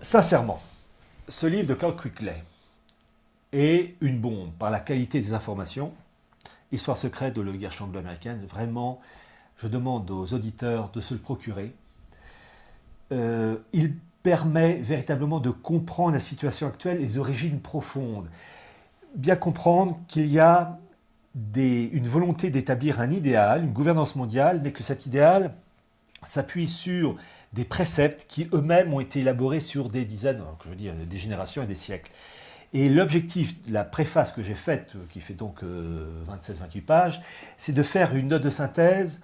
Sincèrement, ce livre de Carl Quigley est une bombe par la qualité des informations. Histoire secrète de la guerre anglo-américaine, vraiment, je demande aux auditeurs de se le procurer. Il permet véritablement de comprendre la situation actuelle, les origines profondes. Bien comprendre qu'il y a une volonté d'établir un idéal, une gouvernance mondiale, mais que cet idéal s'appuie sur des préceptes qui eux-mêmes ont été élaborés sur des dizaines, je veux dire, des générations et des siècles. Et l'objectif de la préface que j'ai faite, qui fait donc 27-28 pages, c'est de faire une note de synthèse.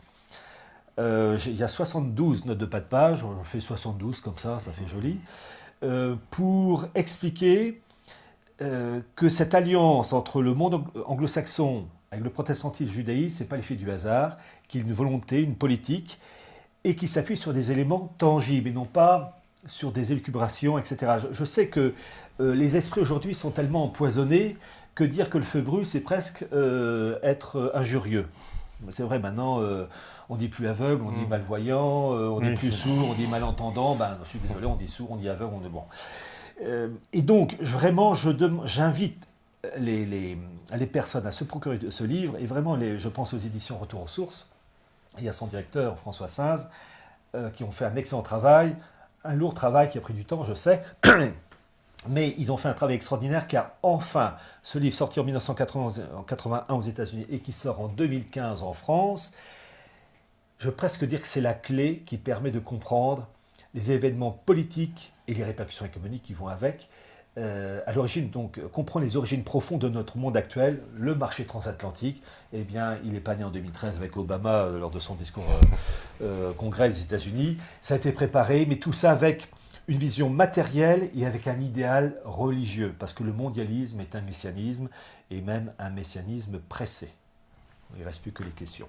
Il y a 72 notes de pas de page, on fait 72 comme ça fait joli, pour expliquer que cette alliance entre le monde anglo-saxon avec le protestantisme judaïsme, ce n'est pas l'effet du hasard, qu'il y a une volonté, une politique, et qui s'appuie sur des éléments tangibles et non pas sur des élucubrations, etc. Je sais que les esprits aujourd'hui sont tellement empoisonnés que dire que le feu brûle, c'est presque être injurieux. C'est vrai, maintenant, on dit plus aveugle, on dit malvoyant, on dit plus sourd, on dit malentendant. Ben, je suis désolé, on dit sourd, on dit aveugle, on est bon. Et donc, vraiment, j'invite les personnes à se procurer ce livre, et vraiment, je pense aux éditions Retour aux sources. Il y a son directeur, François Saz, qui ont fait un excellent travail, un lourd travail qui a pris du temps, je sais, mais ils ont fait un travail extraordinaire car enfin, ce livre sorti en 1981 aux États-Unis et qui sort en 2015 en France, je veux presque dire que c'est la clé qui permet de comprendre les événements politiques et les répercussions économiques qui vont avec. À l'origine, donc, comprendre les origines profondes de notre monde actuel, le marché transatlantique. Eh bien, il n'est pas né en 2013 avec Obama lors de son discours congrès des États-Unis. Ça a été préparé, mais tout ça avec une vision matérielle et avec un idéal religieux, parce que le mondialisme est un messianisme, et même un messianisme pressé. Il ne reste plus que les questions.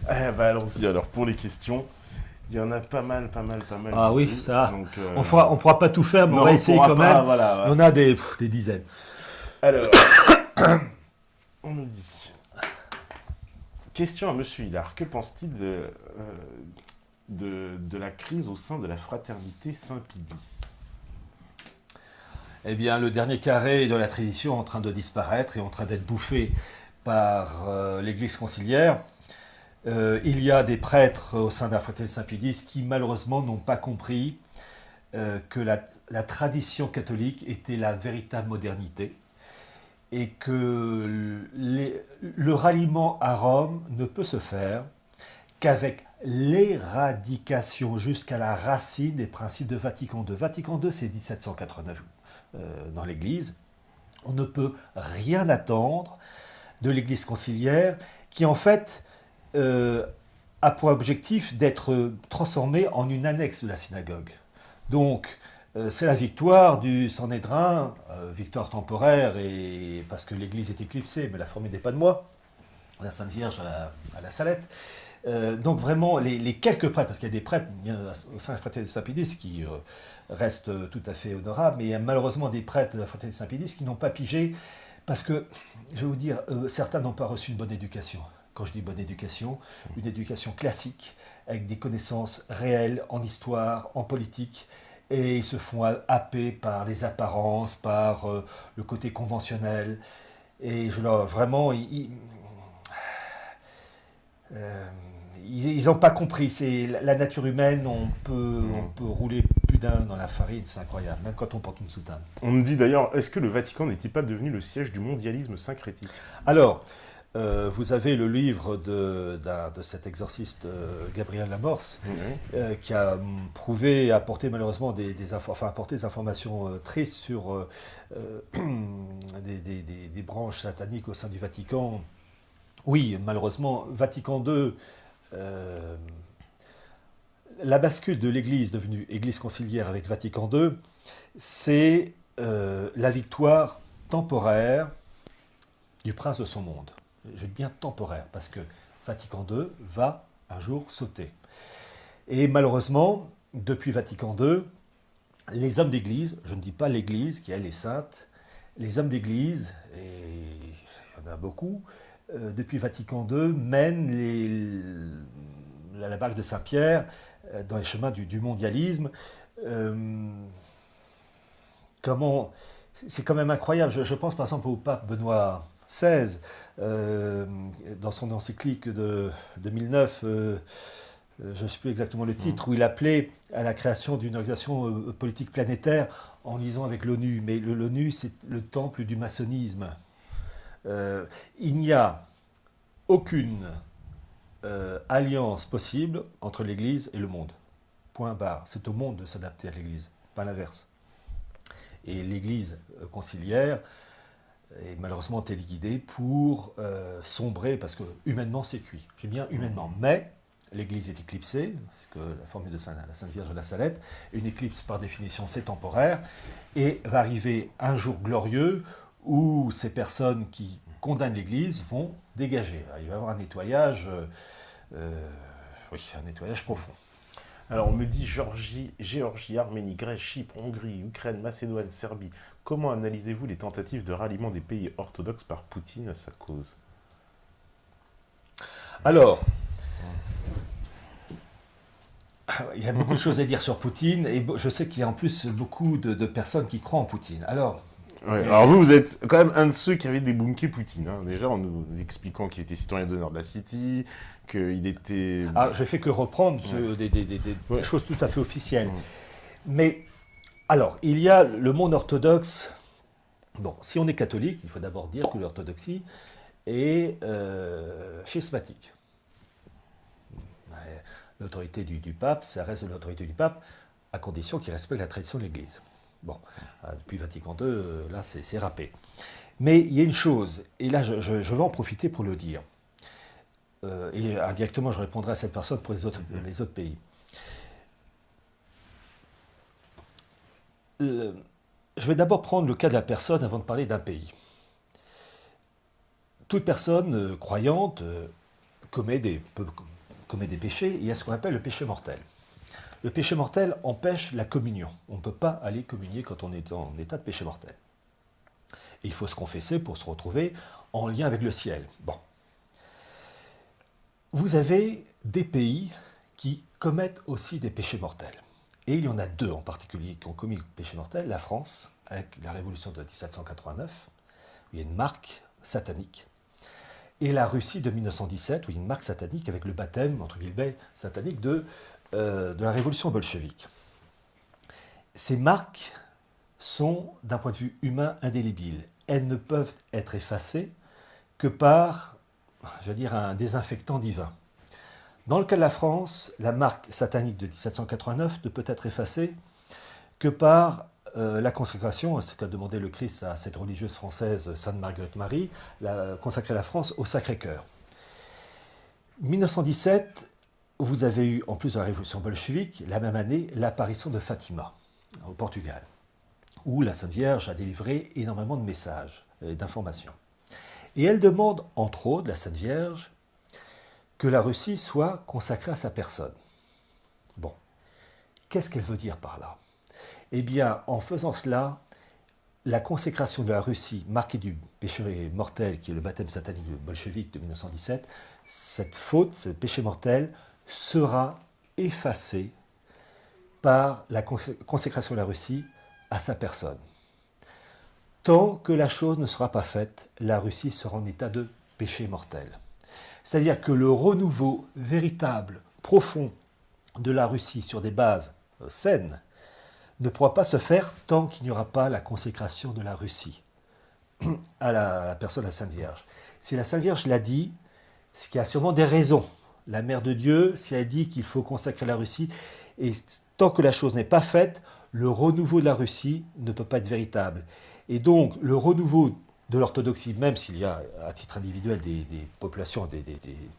Allons-y alors pour les questions. Il y en a pas mal. Ah oui, ça. Donc, on ne pourra pas tout faire, mais on va essayer quand même. Voilà, ouais. On a des dizaines. Alors, on nous dit. Question à Monsieur Hillard. Que pense-t-il de la crise au sein de la fraternité Saint-Pie X ? Eh bien, le dernier carré de la tradition est en train de disparaître et en train d'être bouffé par l'Église conciliaire. Il y a des prêtres au sein de la fraternité Saint-Pie X qui malheureusement n'ont pas compris que la tradition catholique était la véritable modernité et que le ralliement à Rome ne peut se faire qu'avec l'éradication jusqu'à la racine des principes de Vatican II. Vatican II, c'est 1789 dans l'Église. On ne peut rien attendre de l'Église conciliaire qui en fait a pour objectif d'être transformé en une annexe de la synagogue. Donc, c'est la victoire du Sanhédrin, victoire temporaire, et parce que l'Église est éclipsée, mais la fourmi n'est pas de moi, la Sainte Vierge à la Salette. Donc vraiment, les quelques prêtres, parce qu'il y a des prêtres au sein de la fraternité Saint-Pie X qui restent tout à fait honorables, mais il y a malheureusement des prêtres de la fraternité Saint-Pie X qui n'ont pas pigé, parce que, je vais vous dire, certains n'ont pas reçu une bonne éducation. Quand je dis bonne éducation, une éducation classique, avec des connaissances réelles en histoire, en politique, et ils se font happer par les apparences, par le côté conventionnel. Et vraiment, ils n'ont pas compris. C'est la nature humaine, on peut rouler plus d'un dans la farine, c'est incroyable, même quand on porte une soutane. On me dit d'ailleurs, est-ce que le Vatican n'est-il pas devenu le siège du mondialisme syncrétique ? Alors, vous avez le livre de cet exorciste Gabriel Lamorce, qui a prouvé et apporté malheureusement des informations tristes sur des branches sataniques au sein du Vatican. Oui, malheureusement, Vatican II, la bascule de l'Église devenue Église conciliaire avec Vatican II, c'est la victoire temporaire du prince de son monde. Je dis bien temporaire, parce que Vatican II va un jour sauter. Et malheureusement, depuis Vatican II, les hommes d'Église, je ne dis pas l'Église qui elle est sainte, les hommes d'Église, et il y en a beaucoup, depuis Vatican II, mènent la barque de Saint-Pierre dans les chemins du mondialisme, Euh, comment... C'est quand même incroyable. Je pense par exemple au pape Benoît XVI, dans son encyclique de 2009, je ne sais plus exactement le titre, où il appelait à la création d'une organisation politique planétaire en liaison avec l'ONU. Mais l'ONU, c'est le temple du maçonnisme. Il n'y a aucune alliance possible entre l'Église et le monde. Point barre. C'est au monde de s'adapter à l'Église, pas l'inverse. Et l'Église conciliaire est malheureusement téléguidée pour sombrer, parce que humainement c'est cuit. J'ai bien humainement, mais l'Église est éclipsée, c'est que la formule de la Sainte Vierge de la Salette. Une éclipse par définition c'est temporaire, et va arriver un jour glorieux où ces personnes qui condamnent l'Église vont dégager. Alors, il va y avoir un nettoyage, oui, un nettoyage profond. Alors, on me dit Géorgie, Arménie, Grèce, Chypre, Hongrie, Ukraine, Macédoine, Serbie. Comment analysez-vous les tentatives de ralliement des pays orthodoxes par Poutine à sa cause? Alors, il y a beaucoup de choses à dire sur Poutine, et je sais qu'il y a en plus beaucoup de personnes qui croient en Poutine. Alors, Ouais, alors vous êtes quand même un de ceux qui avait débunké Poutine. Hein. Déjà, en nous expliquant qu'il était citoyen d'honneur de la City, qu'il était... je ne fais que reprendre des choses tout à fait officielles. Mais, alors, il y a le monde orthodoxe. Bon, si on est catholique, il faut d'abord dire que l'orthodoxie est schismatique. L'autorité du pape, ça reste l'autorité du pape, à condition qu'il respecte la tradition de l'Église. Bon, depuis Vatican II, là, c'est râpé. Mais il y a une chose, et là, je vais en profiter pour le dire, et indirectement, je répondrai à cette personne pour les autres pays. Je vais d'abord prendre le cas de la personne avant de parler d'un pays. Toute personne croyante commet des péchés, et il y a ce qu'on appelle le péché mortel. Le péché mortel empêche la communion. On ne peut pas aller communier quand on est en état de péché mortel. Et il faut se confesser pour se retrouver en lien avec le ciel. Bon. Vous avez des pays qui commettent aussi des péchés mortels. Et il y en a deux en particulier qui ont commis le péché mortel. La France, avec la révolution de 1789, où il y a une marque satanique. Et la Russie de 1917, où il y a une marque satanique avec le baptême, entre guillemets, satanique de la révolution bolchevique. Ces marques sont, d'un point de vue humain, indélébiles. Elles ne peuvent être effacées que par, je veux dire, un désinfectant divin. Dans le cas de la France, la marque satanique de 1789 ne peut être effacée que par la consécration, c'est ce qu'a demandé le Christ à cette religieuse française, Sainte Marguerite Marie, consacrer la France au Sacré-Cœur. 1917, vous avez eu, en plus de la révolution bolchevique, la même année, l'apparition de Fatima, au Portugal, où la Sainte Vierge a délivré énormément de messages et d'informations. Et elle demande, entre autres, la Sainte Vierge, que la Russie soit consacrée à sa personne. Bon, qu'est-ce qu'elle veut dire par là? Eh bien, en faisant cela, la consécration de la Russie, marquée du péché mortel, qui est le baptême satanique bolchevique de 1917, cette faute, ce péché mortel, sera effacée par la consécration de la Russie à sa personne. Tant que la chose ne sera pas faite, la Russie sera en état de péché mortel. C'est-à-dire que le renouveau véritable, profond de la Russie sur des bases saines ne pourra pas se faire tant qu'il n'y aura pas la consécration de la Russie à la personne de la Sainte Vierge. Si la Sainte Vierge l'a dit, c'est qu'il y a sûrement des raisons. La Mère de Dieu, si elle dit qu'il faut consacrer la Russie, et tant que la chose n'est pas faite, le renouveau de la Russie ne peut pas être véritable. Et donc, le renouveau de l'orthodoxie, même s'il y a à titre individuel des populations, des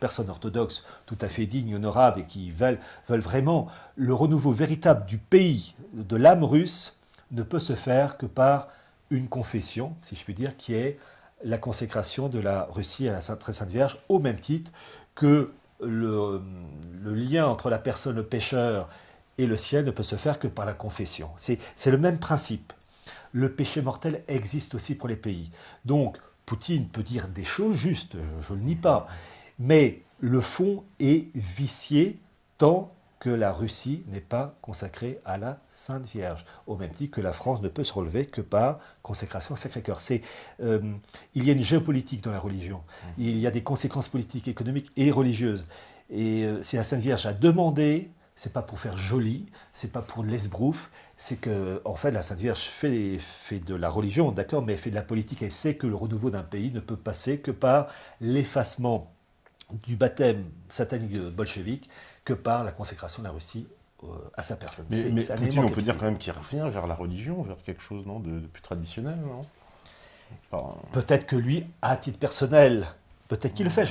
personnes orthodoxes tout à fait dignes, honorables et qui veulent vraiment le renouveau véritable du pays, de l'âme russe, ne peut se faire que par une confession, si je puis dire, qui est la consécration de la Russie à la Très Sainte Vierge, au même titre que le lien entre la personne, le pécheur et le ciel ne peut se faire que par la confession. C'est le même principe. Le péché mortel existe aussi pour les pays. Donc, Poutine peut dire des choses justes, je ne le nie pas, mais le fond est vicié tant que la Russie n'est pas consacrée à la Sainte Vierge, au même titre que la France ne peut se relever que par consécration au Sacré-Cœur. Il y a une géopolitique dans la religion, il y a des conséquences politiques, économiques et religieuses. Et si la Sainte Vierge a demandé, c'est pas pour faire joli, c'est pas pour l'esbrouf, c'est que en fait la Sainte Vierge fait de la religion, d'accord, mais elle fait de la politique. Elle sait que le renouveau d'un pays ne peut passer que par l'effacement du baptême satanique bolchevique, que par la consécration de la Russie à sa personne. Mais Poutine, on peut dire quand même qu'il revient vers la religion, vers quelque chose de plus traditionnel, non? Peut-être que lui, à titre personnel, peut-être qu'il le fait.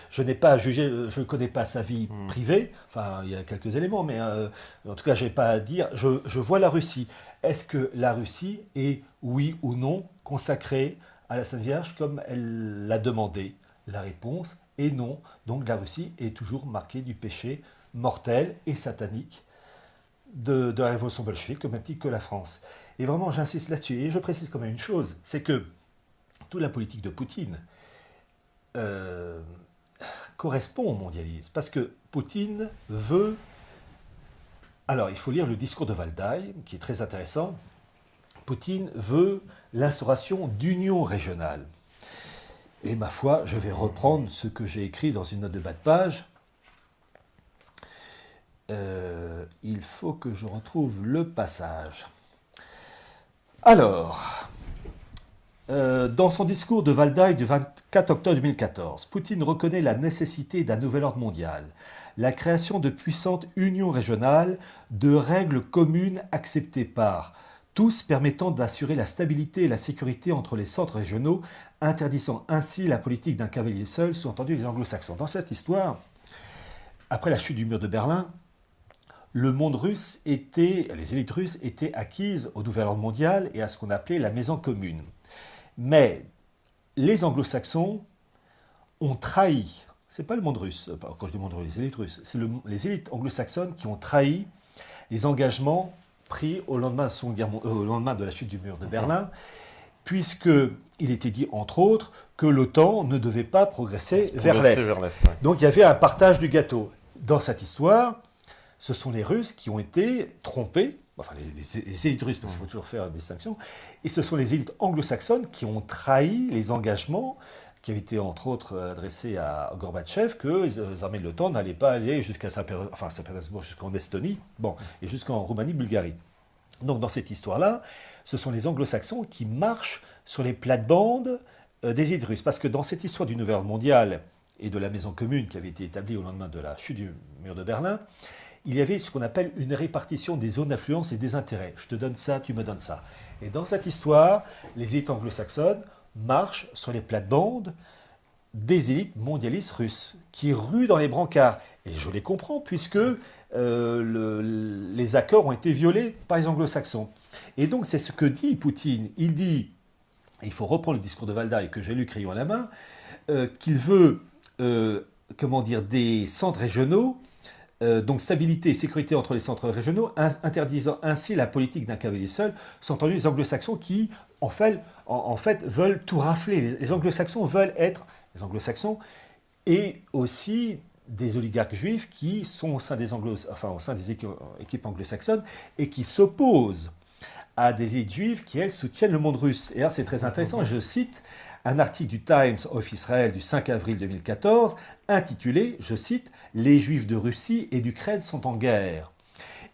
Je n'ai pas à juger, je ne connais pas sa vie privée. Enfin, il y a quelques éléments, mais en tout cas, je n'ai pas à dire. Je vois la Russie. Est-ce que la Russie est, oui ou non, consacrée à la Sainte Vierge comme elle l'a demandé? La réponse est non. Donc la Russie est toujours marquée du péché mortel et satanique de la révolution bolchevique, au même titre que la France. Et vraiment, j'insiste là-dessus. Et je précise quand même une chose, c'est que toute la politique de Poutine correspond au mondialisme. Parce que Poutine veut... Alors, il faut lire le discours de Valdaï, qui est très intéressant. Poutine veut l'instauration d'union régionale. Et ma foi, je vais reprendre ce que j'ai écrit dans une note de bas de page. Il faut que je retrouve le passage. Alors, dans son discours de Valdaï du 24 octobre 2014, Poutine reconnaît la nécessité d'un nouvel ordre mondial, la création de puissantes unions régionales, de règles communes acceptées par tous permettant d'assurer la stabilité et la sécurité entre les centres régionaux, interdisant ainsi la politique d'un cavalier seul, sous-entendu les anglo-saxons. Dans cette histoire, après la chute du mur de Berlin, le monde russe les élites russes étaient acquises au nouvel ordre mondial et à ce qu'on appelait la maison commune. Mais les anglo-saxons ont trahi, c'est pas le monde russe, quand je dis monde russe, les élites russes, c'est les élites anglo-saxonnes qui ont trahi les engagements pris au lendemain de la chute du mur de Berlin, puisqu'il était dit, entre autres, que l'OTAN ne devait pas progresser vers l'Est. Donc il y avait un partage du gâteau. Dans cette histoire, ce sont les Russes qui ont été trompés, enfin les élites russes, parce qu'il faut toujours faire une distinction, et ce sont les élites anglo-saxonnes qui ont trahi les engagements qui avaient été entre autres adressés à Gorbatchev, que les armées de l'OTAN n'allaient pas aller jusqu'à Saint-Pétersbourg, jusqu'en Estonie, et jusqu'en Roumanie, Bulgarie. Donc dans cette histoire-là, ce sont les anglo-saxons qui marchent sur les plates-bandes des élites russes, parce que dans cette histoire du nouvel ordre mondial et de la maison commune qui avait été établie au lendemain de la chute du mur de Berlin, il y avait ce qu'on appelle une répartition des zones d'influence et des intérêts. Je te donne ça, tu me donnes ça. Et dans cette histoire, les élites anglo-saxonnes marchent sur les plates-bandes des élites mondialistes russes, qui ruent dans les brancards. Et je les comprends, puisque les accords ont été violés par les anglo-saxons. Et donc c'est ce que dit Poutine. Il dit, il faut reprendre le discours de Valdaï que j'ai lu crayon à la main, qu'il veut des centres régionaux, donc stabilité et sécurité entre les centres régionaux, interdisant ainsi la politique d'un cavalier seul, sont entendus les anglo-saxons qui, en fait, veulent tout rafler. Les anglo-saxons veulent être, les anglo-saxons, et aussi des oligarques juifs qui sont au sein des équipes anglo-saxonnes et qui s'opposent à des élites juives qui, elles, soutiennent le monde russe. Et alors, c'est très intéressant, je cite un article du Times of Israel du 5 avril 2014, intitulé, je cite, « Les Juifs de Russie et d'Ukraine sont en guerre ».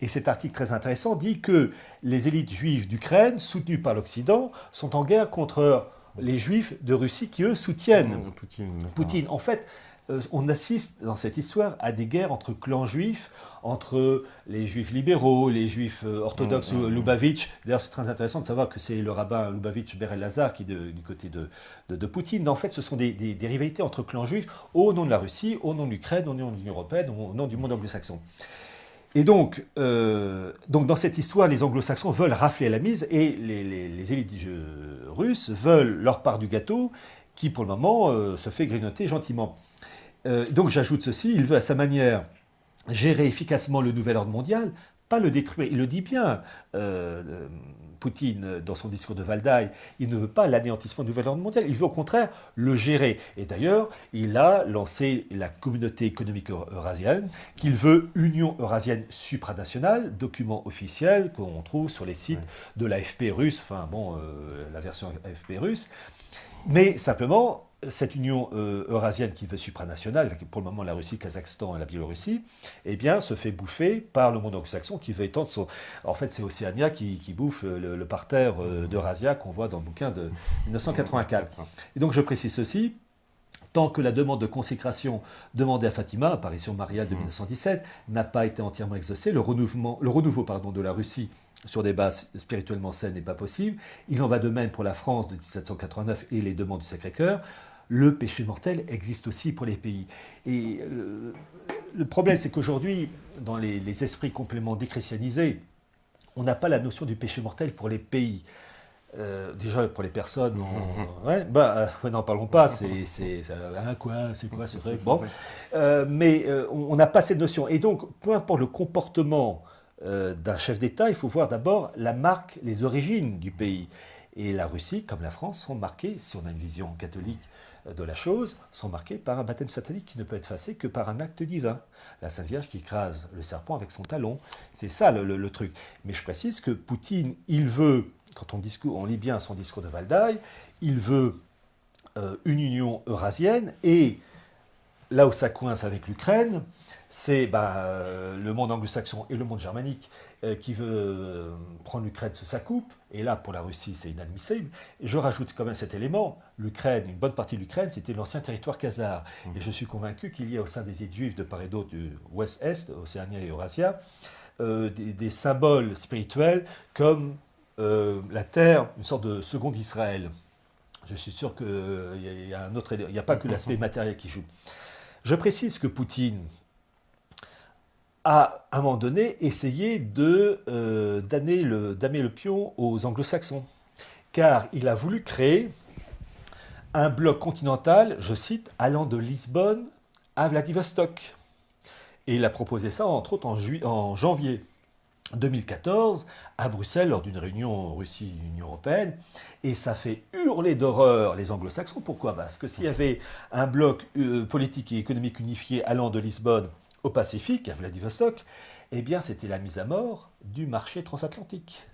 Et cet article très intéressant dit que les élites juives d'Ukraine, soutenues par l'Occident, sont en guerre contre les Juifs de Russie qui, eux, soutiennent Poutine. En fait, on assiste dans cette histoire à des guerres entre clans juifs, entre les juifs libéraux, les juifs orthodoxes, Lubavitch. D'ailleurs, c'est très intéressant de savoir que c'est le rabbin Lubavitch Ber Elazar qui est du côté de Poutine. En fait, ce sont des rivalités entre clans juifs au nom de la Russie, au nom de l'Ukraine, au nom de l'Union européenne, au nom du monde anglo-saxon. Et donc, dans cette histoire, les anglo-saxons veulent rafler la mise et les élites russes veulent leur part du gâteau qui, pour le moment, se fait grignoter gentiment. Donc j'ajoute ceci, il veut à sa manière gérer efficacement le nouvel ordre mondial pas le détruire. Il le dit bien, Poutine, dans son discours de Valdai, il ne veut pas l'anéantissement du gouvernement mondial, il veut au contraire le gérer. Et d'ailleurs, il a lancé la communauté économique eurasienne, qu'il veut Union eurasienne supranationale, document officiel qu'on trouve sur les sites de l'AFP russe, enfin bon, la version AFP russe. Mais simplement, cette union eurasienne qui veut supranationale, avec pour le moment la Russie, le Kazakhstan et la Biélorussie, eh bien, se fait bouffer par le monde anglo-saxon qui veut étendre son... En fait, c'est Océania qui bouffe le parterre d'Eurasia qu'on voit dans le bouquin de 1984. Et donc, je précise ceci. Tant que la demande de consécration demandée à Fatima, apparition mariale de 1917, n'a pas été entièrement exaucée, le renouveau de la Russie sur des bases spirituellement saines n'est pas possible. Il en va de même pour la France de 1789 et les demandes du Sacré-Cœur. Le péché mortel existe aussi pour les pays. Et le problème, c'est qu'aujourd'hui, dans les esprits complètement déchristianisés, on n'a pas la notion du péché mortel pour les pays. Déjà pour les personnes, n'en parlons pas, c'est quoi, c'est vrai. Bon, mais on n'a pas cette notion. Et donc, peu importe le comportement d'un chef d'État, il faut voir d'abord la marque, les origines du pays. Et la Russie, comme la France, sont marquées, si on a une vision catholique de la chose, sont marquées par un baptême satanique qui ne peut être effacé que par un acte divin. La Sainte Vierge qui écrase le serpent avec son talon. C'est ça le truc. Mais je précise que Poutine, il veut, quand on lit bien son discours de Valdai, il veut une union eurasienne, et là où ça coince avec l'Ukraine, c'est le monde anglo-saxon et le monde germanique qui veut prendre l'Ukraine sous sa coupe, et là pour la Russie c'est inadmissible. Et je rajoute quand même cet élément, l'Ukraine, une bonne partie de l'Ukraine c'était l'ancien territoire khazar, et je suis convaincu qu'il y a au sein des îles juives de part et d'autre du ouest-est, Océanie et Eurasia, des symboles spirituels comme la terre, une sorte de second Israël. Je suis sûr qu'il y a un autre, il n'y a pas que l'aspect matériel qui joue. Je précise que Poutine a, à un moment donné, essayé d'amener le pion aux anglo-saxons, car il a voulu créer un bloc continental, je cite, allant de Lisbonne à Vladivostok. Et il a proposé ça, entre autres, en janvier 2014, à Bruxelles, lors d'une réunion Russie-Union européenne, et ça fait hurler d'horreur les anglo-saxons. Pourquoi ? Parce que s'il y avait un bloc politique et économique unifié allant de Lisbonne au Pacifique, à Vladivostok, eh bien c'était la mise à mort du marché transatlantique.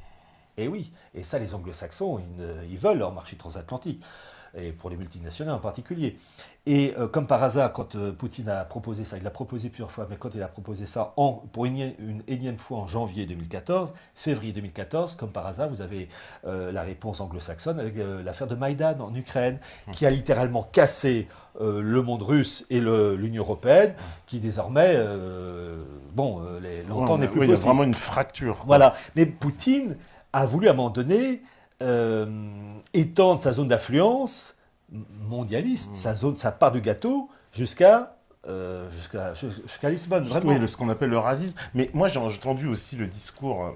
Et oui, et ça les anglo-saxons, ils veulent leur marché transatlantique, et pour les multinationales en particulier. Et comme par hasard, quand Poutine a proposé ça, il l'a proposé plusieurs fois, mais quand il a proposé ça pour une énième fois en janvier 2014, février 2014, comme par hasard, vous avez la réponse anglo-saxonne avec l'affaire de Maïdan en Ukraine, qui a littéralement cassé le monde russe et l'Union européenne, qui désormais, longtemps n'est plus possible. Il y a vraiment une fracture. Voilà, mais Poutine a voulu à un moment donné étendre sa zone d'influence mondialiste, sa part du gâteau, jusqu'à Lisbonne. Oui, ce qu'on appelle le racisme. Mais moi, j'ai entendu aussi le discours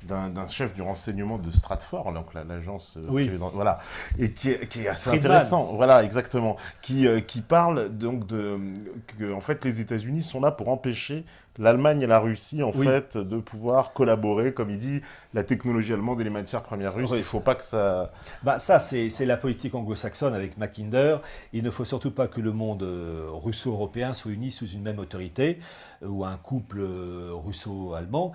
d'un chef du renseignement de Stratford, donc l'agence, voilà, et qui est assez intéressant. Voilà, exactement. Qui parle donc que en fait les États-Unis sont là pour empêcher l'Allemagne et la Russie, en fait, de pouvoir collaborer, comme il dit, la technologie allemande et les matières premières russes. Il ne faut pas que ça... ça, c'est la politique anglo-saxonne avec Mackinder. Il ne faut surtout pas que le monde russo-européen soit uni sous une même autorité, ou un couple russo-allemand.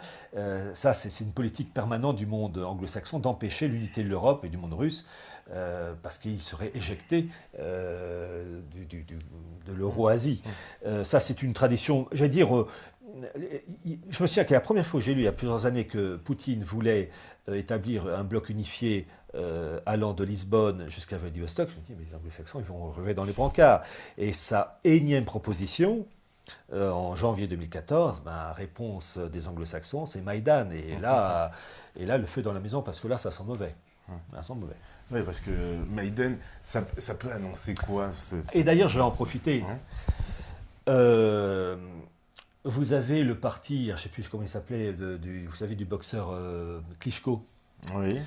Ça, c'est une politique permanente du monde anglo-saxon d'empêcher l'unité de l'Europe et du monde russe, parce qu'il serait éjecté de l'Euro-Asie. Ça, c'est une tradition, j'allais dire... je me souviens que la première fois que j'ai lu, il y a plusieurs années, que Poutine voulait établir un bloc unifié allant de Lisbonne jusqu'à Vladivostok, je me dis, mais les anglo-saxons, ils vont rêver dans les brancards. Et sa énième proposition, en janvier 2014, réponse des anglo-saxons, c'est Maïdan. Et là, le feu dans la maison, parce que là, ça sent mauvais. Ça sent mauvais. Oui, parce que Maïdan, ça peut annoncer quoi Et d'ailleurs, je vais en profiter. Vous avez le parti, je ne sais plus comment il s'appelait, vous savez, du boxeur Klitschko. Oui.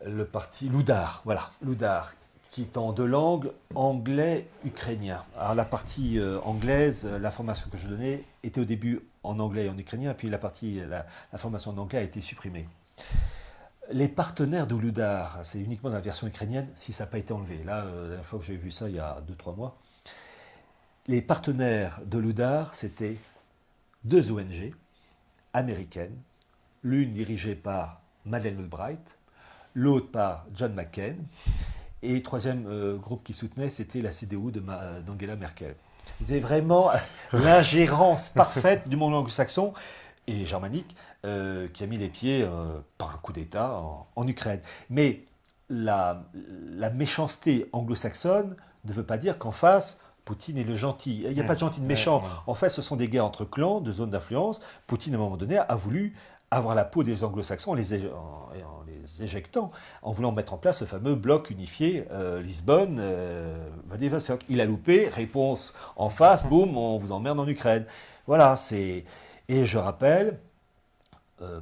Le parti Loudar, voilà, Loudar, qui est en deux langues, anglais-ukrainien. Alors la partie anglaise, la formation que je donnais était au début en anglais et en ukrainien, et puis la formation en anglais a été supprimée. Les partenaires de Loudar, c'est uniquement la version ukrainienne, si ça n'a pas été enlevé. Là, la dernière fois que j'ai vu ça, il y a 2-3 mois. Les partenaires de Loudar, c'était 2 ONG américaines, l'une dirigée par Madeleine Albright, l'autre par John McCain, et le troisième groupe qui soutenait, c'était la CDU d'Angela Merkel. C'était vraiment l'ingérence parfaite du monde anglo-saxon et germanique qui a mis les pieds par un coup d'État en Ukraine. Mais la méchanceté anglo-saxonne ne veut pas dire qu'en face, Poutine est le gentil. Il n'y a pas de gentil de méchant. En fait, ce sont des guerres entre clans, de zones d'influence. Poutine, à un moment donné, a voulu avoir la peau des anglo-saxons en les éjectant, en voulant mettre en place ce fameux bloc unifié Lisbonne, Vladivostok. Il a loupé, réponse en face, boum, on vous emmerde en Ukraine. Voilà, c'est... Et je rappelle,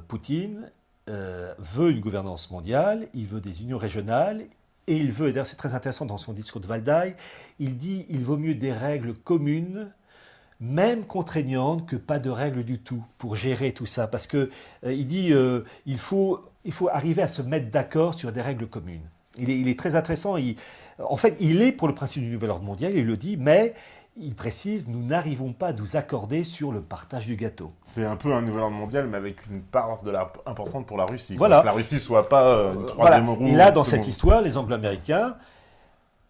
Poutine veut une gouvernance mondiale, il veut des unions régionales, et il veut, et d'ailleurs c'est très intéressant dans son discours de Valdai, il dit il vaut mieux des règles communes, même contraignantes, que pas de règles du tout pour gérer tout ça. Parce que il dit il faut arriver à se mettre d'accord sur des règles communes. Il est très intéressant. En fait, il est pour le principe du nouvel ordre mondial, il le dit, mais il précise, nous n'arrivons pas à nous accorder sur le partage du gâteau. C'est un peu un nouvel ordre mondial, mais avec une part importante pour la Russie. Voilà. Que la Russie ne soit pas une troisième roue. Et là, dans cette histoire, les Anglo-Américains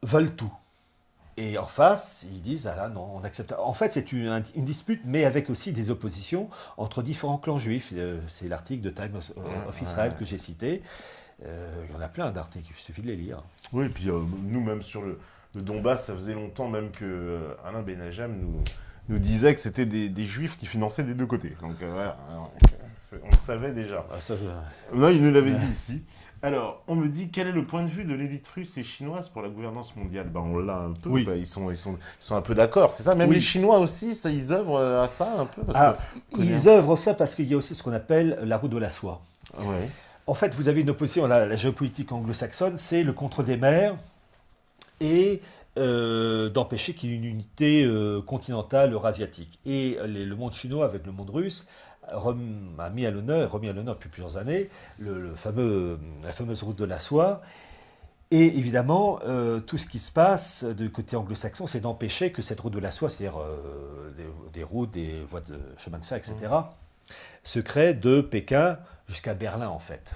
veulent tout. Et en face, ils disent, ah là, non, on accepte. En fait, c'est une dispute, mais avec aussi des oppositions entre différents clans juifs. C'est l'article de Times of Israel que j'ai cité. Il y en a plein d'articles, il suffit de les lire. Oui, et puis nous, même sur le Donbass, ça faisait longtemps même que Alain Benajam nous disait que c'était des juifs qui finançaient des deux côtés. Donc voilà, on le savait déjà. Ah, ça, Non, il nous l'avait dit ici. Alors, on me dit, quel est le point de vue de l'élite russe et chinoise pour la gouvernance mondiale? Ben, on l'a un peu, oui. Ils sont un peu d'accord, c'est ça? Même les Chinois aussi, ça, ils œuvrent à ça un peu ils œuvrent ça parce qu'il y a aussi ce qu'on appelle la route de la soie. Ouais. En fait, vous avez une opposition, la géopolitique anglo-saxonne, c'est le contrôle des mers et d'empêcher qu'il y ait une unité continentale eurasiatique. Et le monde chinois avec le monde russe a remis à l'honneur depuis plusieurs années la fameuse route de la soie. Et évidemment, tout ce qui se passe du côté anglo-saxon, c'est d'empêcher que cette route de la soie, c'est-à-dire des routes, des voies de chemin de fer, etc., se crée de Pékin jusqu'à Berlin, en fait,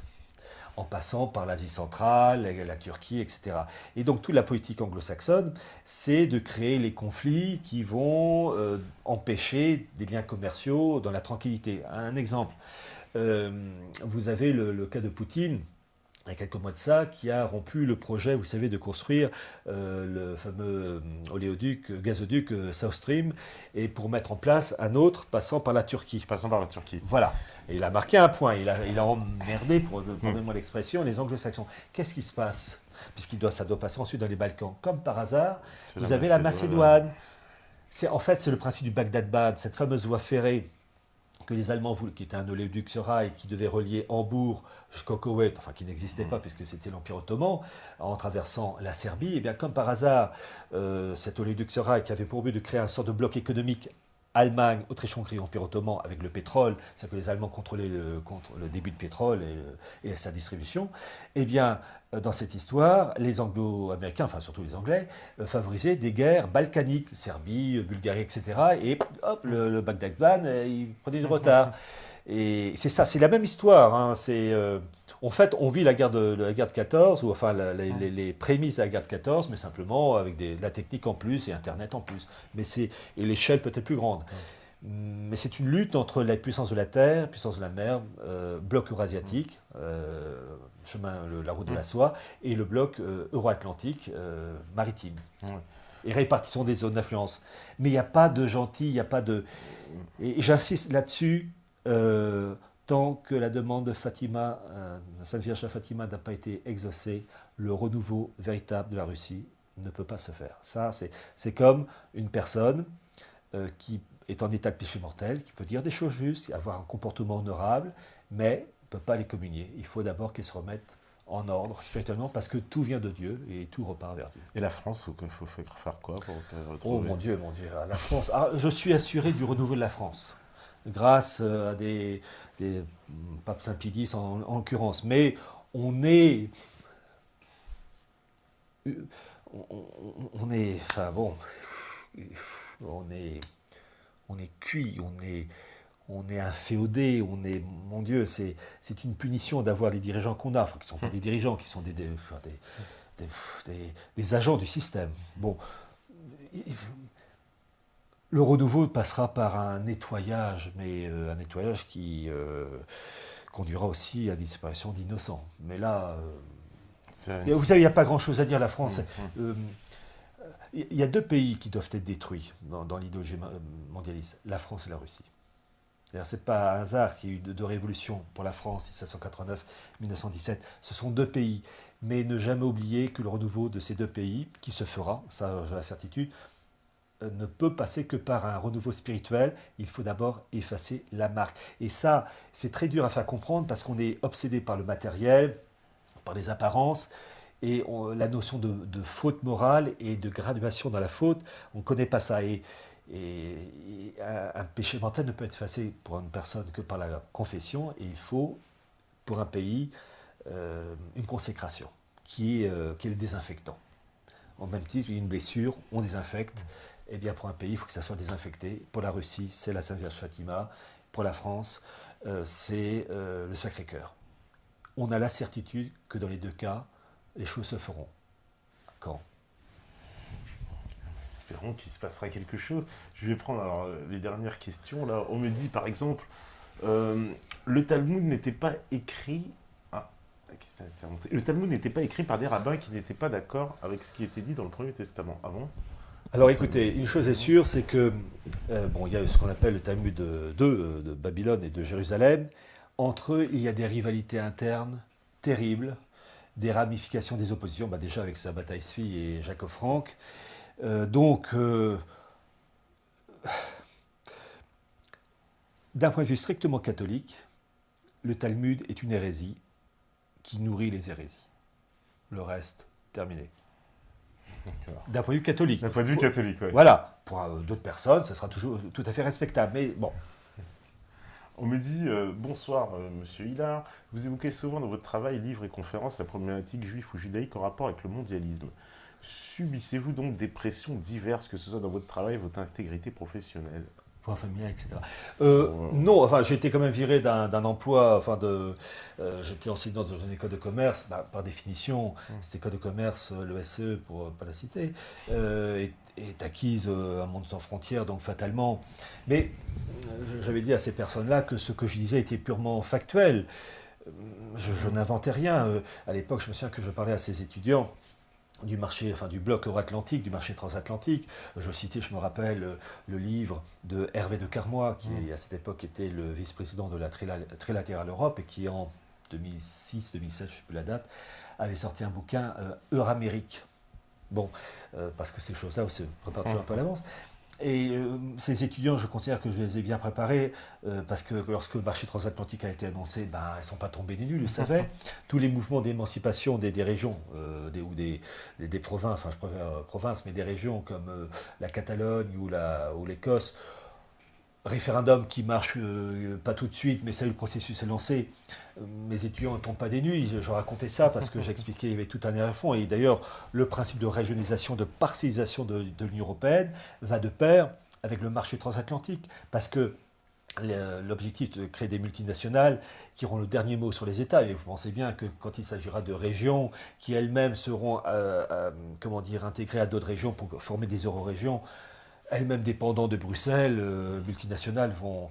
en passant par l'Asie centrale, la Turquie, etc. Et donc toute la politique anglo-saxonne, c'est de créer les conflits qui vont empêcher des liens commerciaux dans la tranquillité. Un exemple, vous avez le cas de Poutine, il y a quelques mois de ça, qui a rompu le projet, vous savez, de construire le fameux gazoduc South Stream, et pour mettre en place un autre passant par la Turquie. Voilà. Et il a marqué un point, il a emmerdé, pardonnez-moi l'expression, les anglo-saxons. Qu'est-ce qui se passe? Ça doit passer ensuite dans les Balkans. Comme par hasard, vous avez la Macédoine. En fait, c'est le principe du Bagdad-Bad, cette fameuse voie ferrée que les Allemands voulaient, qui était un oléoduc sur rail qui devait relier Hambourg jusqu'au Koweït, enfin qui n'existait pas puisque c'était l'Empire ottoman, en traversant la Serbie. Et bien comme par hasard, cet oléoduc sur rail qui avait pour but de créer un sort de bloc économique Allemagne, Autriche-Hongrie, Empire ottoman avec le pétrole, c'est-à-dire que les Allemands contrôlaient le début de pétrole et sa distribution, eh bien, dans cette histoire, les Anglo-Américains, enfin surtout les Anglais, favorisaient des guerres balkaniques, Serbie, Bulgarie, etc. Et hop, le Bagdad-Ban, il prenait du retard. Et c'est ça, c'est la même histoire. Hein. En fait, on vit la guerre de 14, ou enfin les prémices de la guerre de 14, mais simplement avec de la technique en plus et Internet en plus. Et l'échelle peut-être plus grande. Mais c'est une lutte entre la puissance de la terre, puissance de la mer, bloc eurasiatique, la route de la soie, et le bloc euro-atlantique maritime. Et répartition des zones d'influence. Mais il n'y a pas de gentil, il n'y a pas de... Et j'insiste là-dessus, tant que la demande de Fatima, Sainte Vierge à Fatima n'a pas été exaucée, le renouveau véritable de la Russie ne peut pas se faire. Ça, c'est comme une personne qui est en état de péché mortel, qui peut dire des choses justes, avoir un comportement honorable, mais ne peut pas les communier. Il faut d'abord qu'elle se remette en ordre spirituellement, parce que tout vient de Dieu et tout repart vers Dieu. Et la France, il faut faire quoi pour retrouver... Oh mon Dieu, la France. Ah, je suis assuré du renouveau de la France, grâce à des Pape Saint Pie X en l'occurrence. Mais on est... Enfin bon... On est cuit, on est inféodé, mon Dieu, c'est une punition d'avoir les dirigeants qu'on a, enfin, qui ne sont pas des dirigeants, qui sont des agents du système. Bon, le renouveau passera par un nettoyage, mais un nettoyage qui conduira aussi à la disparition d'innocents. Mais là, vous savez, il n'y a pas grand-chose à dire, la France. Il y a deux pays qui doivent être détruits dans l'idéologie mondialiste, la France et la Russie. Ce n'est pas un hasard s'il y a eu deux révolutions pour la France, 1789-1917. Ce sont deux pays. Mais ne jamais oublier que le renouveau de ces deux pays, qui se fera, ça j'ai la certitude, ne peut passer que par un renouveau spirituel. Il faut d'abord effacer la marque. Et ça, c'est très dur à faire comprendre parce qu'on est obsédé par le matériel, par les apparences. Et la notion de faute morale et de graduation dans la faute, on ne connaît pas ça. Et un péché mental ne peut être effacé pour une personne que par la confession. Et il faut, pour un pays, une consécration qui est le désinfectant. En même titre, il y a une blessure, on désinfecte. Et bien pour un pays, il faut que ça soit désinfecté. Pour la Russie, c'est la Sainte Vierge Fatima. Pour la France, c'est le Sacré-Cœur. On a la certitude que dans les deux cas, les choses se feront. Quand? Espérons qu'il se passera quelque chose. Je vais prendre alors les dernières questions. Là, on me dit par exemple, le Talmud n'était pas écrit. Le Talmud n'était pas écrit par des rabbins qui n'étaient pas d'accord avec ce qui était dit dans le Premier Testament. Ah bon? Alors écoutez, une chose est sûre, c'est que il y a ce qu'on appelle le Talmud de Babylone et de Jérusalem. Entre eux, il y a des rivalités internes terribles, des ramifications des oppositions, déjà avec Sabbatai Tzvi et Jacob Frank. Donc, d'un point de vue strictement catholique, le Talmud est une hérésie qui nourrit les hérésies. Le reste, terminé. D'un point de vue catholique. D'un point de vue catholique, oui. Voilà. Pour d'autres personnes, ça sera toujours tout à fait respectable. Mais bon. On me dit bonsoir, monsieur Hillard. Vous évoquez souvent dans votre travail, livres et conférences la problématique juive ou judaïque en rapport avec le mondialisme. Subissez-vous donc des pressions diverses, que ce soit dans votre travail, votre intégrité professionnelle? Familial, etc. Non, enfin, j'ai été quand même viré d'un emploi, j'étais enseignant dans une école de commerce, par définition, cette école de commerce, l'ESE, pour ne pas la citer, est acquise à Monde sans frontières, donc fatalement. Mais j'avais dit à ces personnes-là que ce que je disais était purement factuel. Je n'inventais rien. À l'époque, je me souviens que je parlais à ces étudiants du marché, du bloc euro-atlantique, du marché transatlantique. Je citais, je me rappelle, le livre de Hervé de Carmois, qui à cette époque était le vice-président de la Trilatérale Europe et qui en 2006-2007, je ne sais plus la date, avait sorti un bouquin Euramérique. Bon, parce que ces choses-là, on se prépare toujours un peu à l'avance. Et ces étudiants, je considère que je les ai bien préparés, parce que lorsque le marché transatlantique a été annoncé, ils ne sont pas tombés des nuls, ils le savaient. Tous les mouvements d'émancipation des régions, ou des provinces, enfin je préfère provinces, mais des régions comme la Catalogne ou l'Écosse, référendum qui marche pas tout de suite, mais ça y est, le processus est lancé. Mes étudiants ne tombent pas des nuits, je racontais ça parce que j'expliquais, il y avait tout un arrière fond. Et d'ailleurs, le principe de régionalisation, de partialisation de l'Union européenne va de pair avec le marché transatlantique. Parce que l'objectif de créer des multinationales qui auront le dernier mot sur les États, et vous pensez bien que quand il s'agira de régions qui elles-mêmes seront intégrées à d'autres régions pour former des euro-régions, elles-mêmes dépendantes de Bruxelles, multinationales vont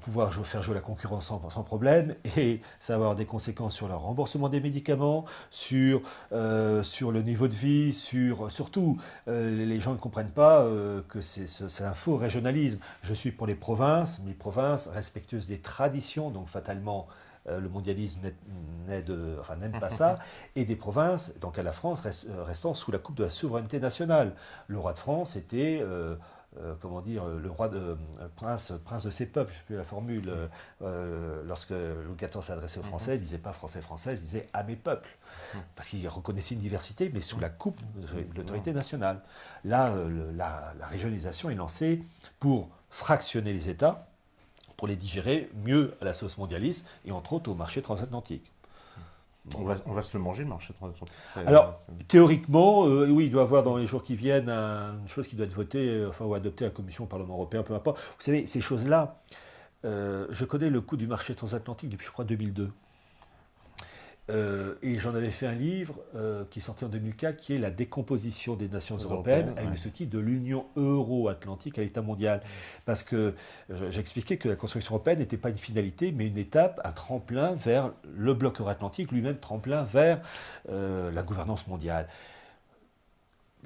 pouvoir faire jouer la concurrence sans problème, et ça va avoir des conséquences sur le remboursement des médicaments, sur le niveau de vie, surtout, les gens ne comprennent pas que c'est un faux régionalisme. Je suis pour les provinces, mais les provinces respectueuses des traditions, donc fatalement, le mondialisme n'aime pas ça, et des provinces, donc à la France, restant sous la coupe de la souveraineté nationale. Le roi de France était comment dire, le roi de prince de ses peuples, je ne sais plus la formule. Lorsque Louis XIV s'adressait aux Français, il ne disait pas Français, Français, il disait à mes peuples. Parce qu'il reconnaissait une diversité, mais sous la coupe de l'autorité nationale. Là, la régionalisation est lancée pour fractionner les États, pour les digérer mieux à la sauce mondialiste et entre autres au marché transatlantique. On va se le manger, le marché transatlantique. Alors, théoriquement, oui, il doit y avoir dans les jours qui viennent une chose qui doit être votée, ou adoptée à la Commission, au Parlement européen, peu importe. Vous savez, ces choses-là, je connais le coût du marché transatlantique depuis, je crois, 2002. Et j'en avais fait un livre qui est sorti en 2004, qui est La décomposition des nations européennes, avec le sous-titre de l'Union euro-atlantique à l'état mondial. Parce que j'expliquais que la construction européenne n'était pas une finalité, mais une étape, un tremplin vers le bloc euro-atlantique, lui-même tremplin vers la gouvernance mondiale.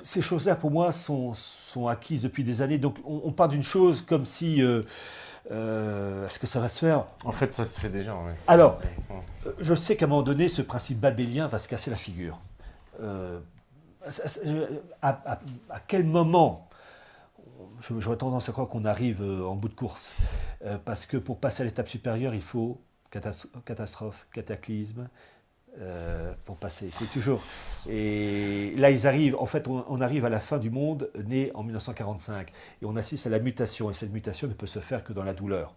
Ces choses-là, pour moi, sont acquises depuis des années. Donc on part d'une chose comme si... est-ce que ça va se faire? En fait, ça se fait déjà. Ouais. Alors, je sais qu'à un moment donné, ce principe babélien va se casser la figure. À quel moment? J'aurais tendance à croire qu'on arrive en bout de course. Parce que pour passer à l'étape supérieure, il faut catastrophe, cataclysme. Pour passer, c'est toujours. Et là, ils arrivent. En fait, on arrive à la fin du monde, né en 1945, et on assiste à la mutation. Et cette mutation ne peut se faire que dans la douleur.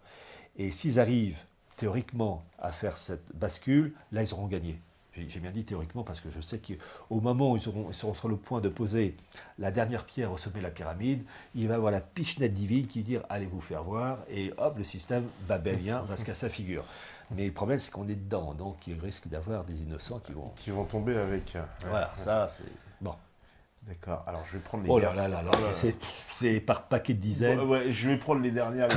Et s'ils arrivent théoriquement à faire cette bascule, là, ils auront gagné. J'ai bien dit théoriquement parce que je sais qu'au moment où ils seront sur le point de poser la dernière pierre au sommet de la pyramide, il va y avoir la pichenette divine qui va dire allez vous faire voir, et hop, le système babélien va se casser la figure. Mais le problème, c'est qu'on est dedans, donc il risque d'avoir des innocents qui vont tomber avec. Voilà, ça, c'est. Bon. D'accord, alors je vais prendre les Oh là là là là, c'est par paquet de dizaines. Ouais, je vais prendre les dernières.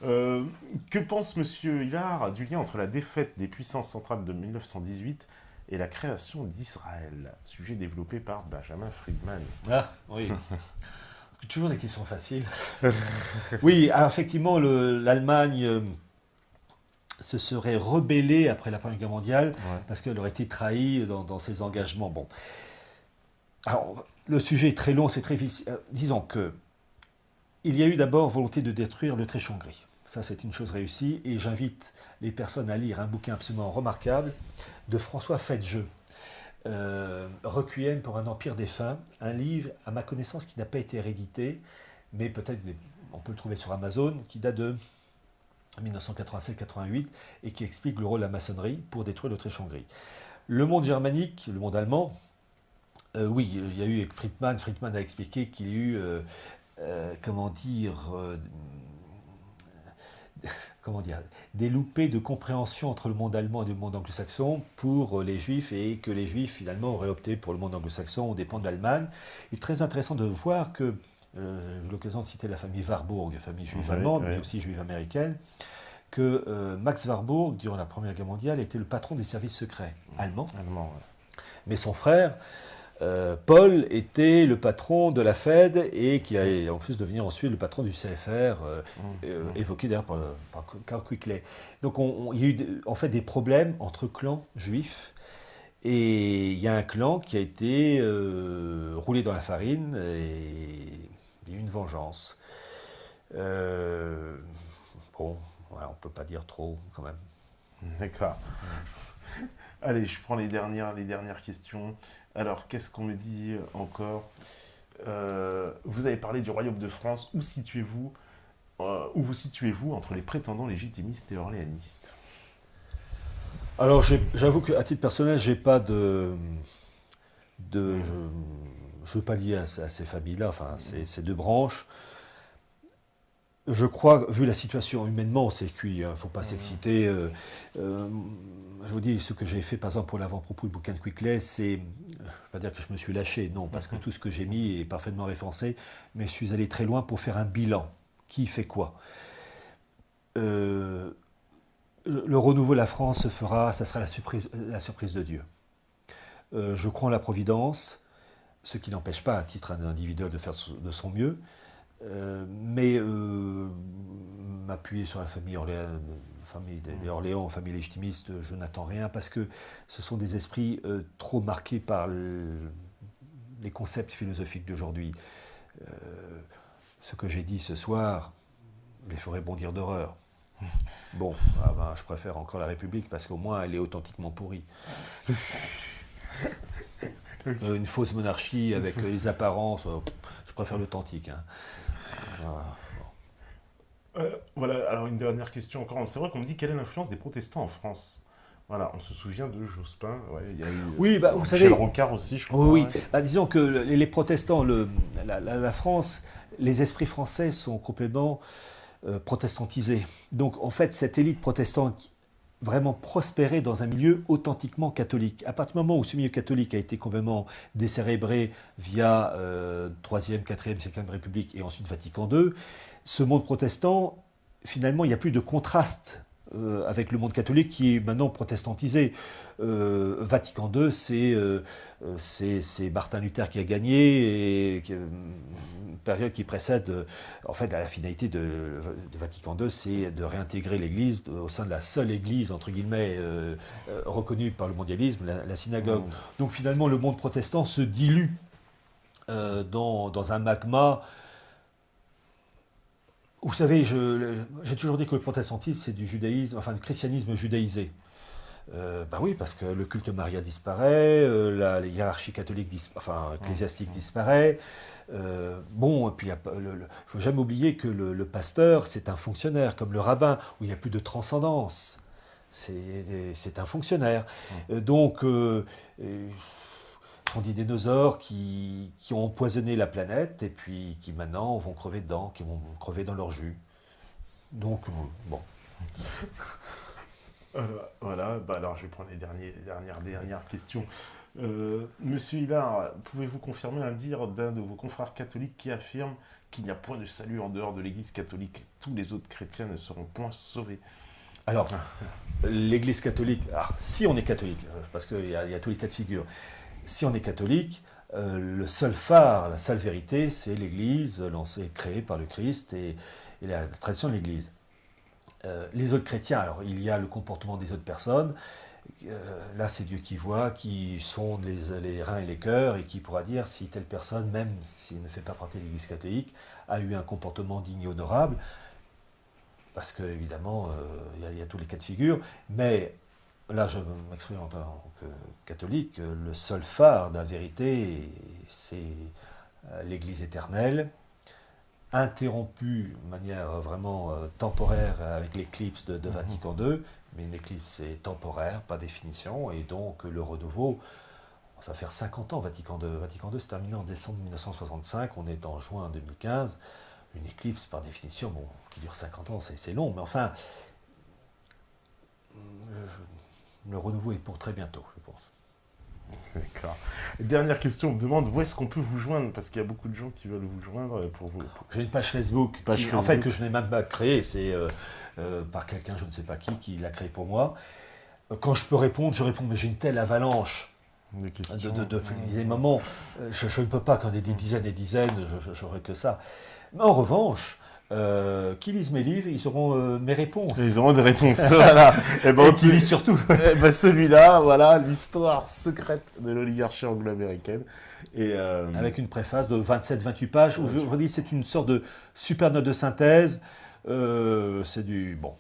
Que pense M. Hillard du lien entre la défaite des puissances centrales de 1918 et la création d'Israël? Sujet développé par Benjamin Friedman. Ah, oui. Toujours des questions faciles. Oui, alors effectivement, l'Allemagne se serait rebellée après la Première Guerre mondiale parce qu'elle aurait été trahie dans ses engagements. Bon. Alors, le sujet est très long, c'est très difficile. Disons que il y a eu d'abord volonté de détruire l'Autriche-Hongrie. Ça, c'est une chose réussie. Et j'invite les personnes à lire un bouquin absolument remarquable de François Faidjeu, Requiem pour un empire défunt, un livre, à ma connaissance, qui n'a pas été réédité, mais peut-être on peut le trouver sur Amazon, qui date de 1987-88 et qui explique le rôle de la maçonnerie pour détruire l'Autriche-Hongrie. Le monde germanique, le monde allemand, oui, il y a eu Friedman. Friedman a expliqué qu'il y a eu, comment dire, des loupés de compréhension entre le monde allemand et le monde anglo-saxon pour les juifs, et que les juifs finalement auraient opté pour le monde anglo-saxon aux dépens de l'Allemagne. Il est très intéressant de voir que, j'ai eu l'occasion de citer la famille Warburg, famille juive allemande, mais aussi juive américaine, que Max Warburg, durant la Première Guerre mondiale, était le patron des services secrets allemands. Mais son frère, Paul, était le patron de la Fed et qui allait en plus devenir ensuite le patron du CFR, évoqué d'ailleurs par Carl Quickley. Donc il y a eu en fait des problèmes entre clans juifs, et il y a un clan qui a été roulé dans la farine, et il y a eu une vengeance. Bon, voilà, on ne peut pas dire trop quand même. D'accord. Allez, je prends les dernières questions. Alors, qu'est-ce qu'on me dit encore? Vous avez parlé du Royaume de France. Où vous situez-vous entre les prétendants légitimistes et orléanistes? Alors, j'avoue qu'à titre personnel, j'ai pas je ne veux pas lier à ces familles-là, enfin, ces deux branches. Je crois, vu la situation humainement, c'est cuit, il ne faut pas s'exciter. Je vous dis, ce que j'ai fait, par exemple, pour l'avant-propos du bouquin de Quickley, c'est, je ne vais pas dire que je me suis lâché, non, parce que tout ce que j'ai mis est parfaitement référencé, mais je suis allé très loin pour faire un bilan. Qui fait quoi? Le renouveau de la France se fera, ça sera la surprise de Dieu. Je crois en la providence, ce qui n'empêche pas, à titre individuel, de faire de son mieux. Mais m'appuyer sur la famille des Orléans, famille légitimiste, je n'attends rien, parce que ce sont des esprits trop marqués par les concepts philosophiques d'aujourd'hui. ce que j'ai dit ce soir les ferait bondir d'horreur. Bon, je préfère encore la République parce qu'au moins elle est authentiquement pourrie. Une fausse monarchie avec les apparences, je préfère l'authentique. Hein. Voilà, alors une dernière question encore. C'est vrai qu'on me dit quelle est l'influence des protestants en France? Voilà, on se souvient de Jospin, il y a eu vous savez, Michel Rocard aussi, je crois. Oui, disons que les protestants, la France, les esprits français sont complètement protestantisés. Donc en fait, cette élite protestante vraiment prospérait dans un milieu authentiquement catholique. À partir du moment où ce milieu catholique a été complètement décérébré via 3e, 4e, 5e République et ensuite Vatican II, ce monde protestant, finalement, il n'y a plus de contraste avec le monde catholique qui est maintenant protestantisé. Vatican II, c'est Martin Luther qui a gagné, et une période qui précède, en fait, la finalité de Vatican II, c'est de réintégrer l'Église au sein de la seule Église, entre guillemets, reconnue par le mondialisme, la synagogue. Donc finalement, le monde protestant se dilue dans un magma. Vous savez, j'ai toujours dit que le protestantisme, c'est du judaïsme, enfin du christianisme judaïsé. Oui, parce que le culte Maria disparaît, la hiérarchie catholique, ecclésiastique disparaît. Et puis il ne faut jamais oublier que le pasteur, c'est un fonctionnaire, comme le rabbin, où il n'y a plus de transcendance. C'est un fonctionnaire. Donc, ce sont des dinosaures qui ont empoisonné la planète et puis qui maintenant vont crever dedans, qui vont crever dans leur jus. Donc, bon. Voilà, alors je vais prendre les dernières questions. Monsieur Hillard, pouvez-vous confirmer un dire d'un de vos confrères catholiques qui affirme qu'il n'y a point de salut en dehors de l'Église catholique? Tous les autres chrétiens ne seront point sauvés. Alors, l'Église catholique, si on est catholique, parce qu'il y a tous les cas de figure, si on est catholique, le seul phare, la seule vérité, c'est l'Église lancée, créée par le Christ et la tradition de l'Église. Les autres chrétiens, alors il y a le comportement des autres personnes, là c'est Dieu qui voit, qui sonde les reins et les cœurs et qui pourra dire si telle personne, même s'il ne fait pas partie de l'Église catholique, a eu un comportement digne et honorable, parce qu'évidemment il y a tous les cas de figure, mais là je m'exprime en tant que catholique, le seul phare de la vérité, c'est l'Église éternelle, interrompu de manière vraiment temporaire avec l'éclipse de Vatican II, mais une éclipse est temporaire par définition, et donc le renouveau, ça va faire 50 ans Vatican II. Vatican II s'est terminé en décembre 1965, on est en juin 2015, une éclipse par définition, qui dure 50 ans, c'est long, mais enfin, le renouveau est pour très bientôt, je pense. D'accord. Dernière question, on me demande où est-ce qu'on peut vous joindre, parce qu'il y a beaucoup de gens qui veulent vous joindre pour vous. J'ai une page Facebook, en fait que je n'ai même pas créée, c'est par quelqu'un, je ne sais pas qui l'a créée pour moi. Quand je peux répondre, je réponds, mais j'ai une telle avalanche de questions. Il y a des moments, je ne peux pas, quand il y a des dizaines et dizaines, j'aurai que ça. Mais en revanche, qui lisent mes livres, ils auront mes réponses. Ils auront des réponses, voilà. Et qui lisent surtout. Celui-là, voilà, l'histoire secrète de l'oligarchie anglo-américaine. Avec une préface de 27-28 pages, où je vous dis c'est une sorte de super note de synthèse. C'est du... Bon.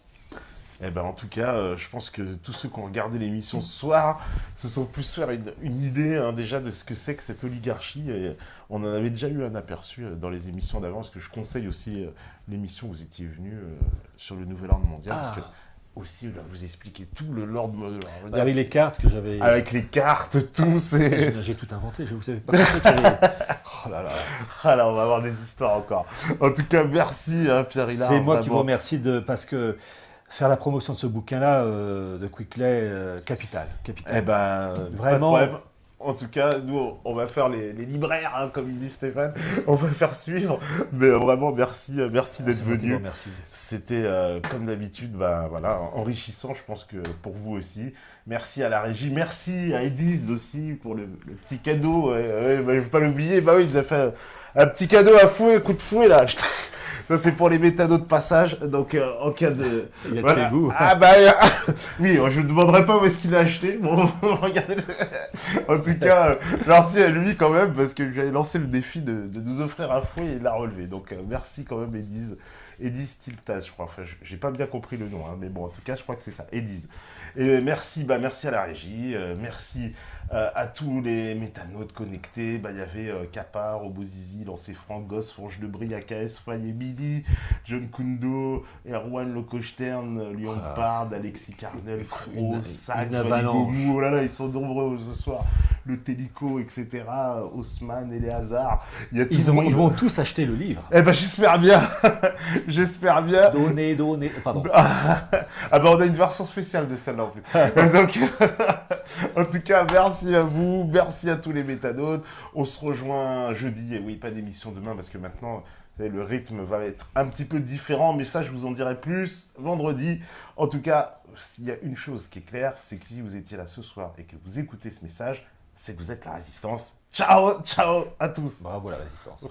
En tout cas, je pense que tous ceux qui ont regardé l'émission ce soir se sont plus faire une idée déjà de ce que c'est que cette oligarchie. Et on en avait déjà eu un aperçu dans les émissions d'avant, parce que je conseille aussi l'émission où vous étiez venu sur le nouvel ordre mondial, parce que aussi vous expliquez tout l'ordre mondial. Avec les cartes que j'avais... Avec les cartes, tout, c'est... J'ai tout inventé, je vous savais pas compris qu'il y avait... Oh là là. Alors, on va avoir des histoires encore. En tout cas, merci Pierre Hillard. C'est moi qui vous remercie parce que faire la promotion de ce bouquin-là de Quickley, capital. Vraiment. En tout cas, nous, on va faire les libraires, comme il dit Stéphane. On va le faire suivre. Mais vraiment, merci d'être venu. C'était, comme d'habitude, enrichissant, je pense que pour vous aussi. Merci à la régie. Merci à Ediz aussi pour le petit cadeau. Je ne vais pas l'oublier. Il nous a fait un petit cadeau à fouet, coup de fouet, là. Ça, c'est pour les méthanos de passage. Donc, en cas de... Il y a de ses goûts. Ah, bah, oui, je ne demanderai pas où est-ce qu'il a acheté. Bon, regardez. En tout cas, merci à lui quand même, parce que j'avais lancé le défi de nous offrir un fruit et il l'a relevé. Donc, merci quand même, Ediz. Ediz Tiltas, je crois. Enfin, j'ai pas bien compris le nom, hein, mais bon, en tout cas, je crois que c'est ça, Ediz. Et merci à la régie, merci à tous les métanautes connectés. Il y avait Capar, Obozizi, Lancé Franck, Goss, Franche de Brie, AKS, Foyer Billy, John Kundo, Erwan Locostern, Lyon Pard, Alexis Carnel, Kro, Sac, oh là là, ils sont nombreux ce soir. Le Télico, etc., Haussmann, Eléazar. Ils vont tous acheter le livre. Eh ben, j'espère bien. J'espère bien. Donnez, pardon. Ah ben, on a une version spéciale de celle-là en plus. Donc, en tout cas, merci à vous, merci à tous les métanautes. On se rejoint jeudi, et oui, pas d'émission demain, parce que maintenant, vous savez, le rythme va être un petit peu différent, mais ça, je vous en dirai plus vendredi. En tout cas, il y a une chose qui est claire, c'est que si vous étiez là ce soir et que vous écoutez ce message, c'est que vous êtes la résistance. Ciao, ciao à tous. Bravo la résistance.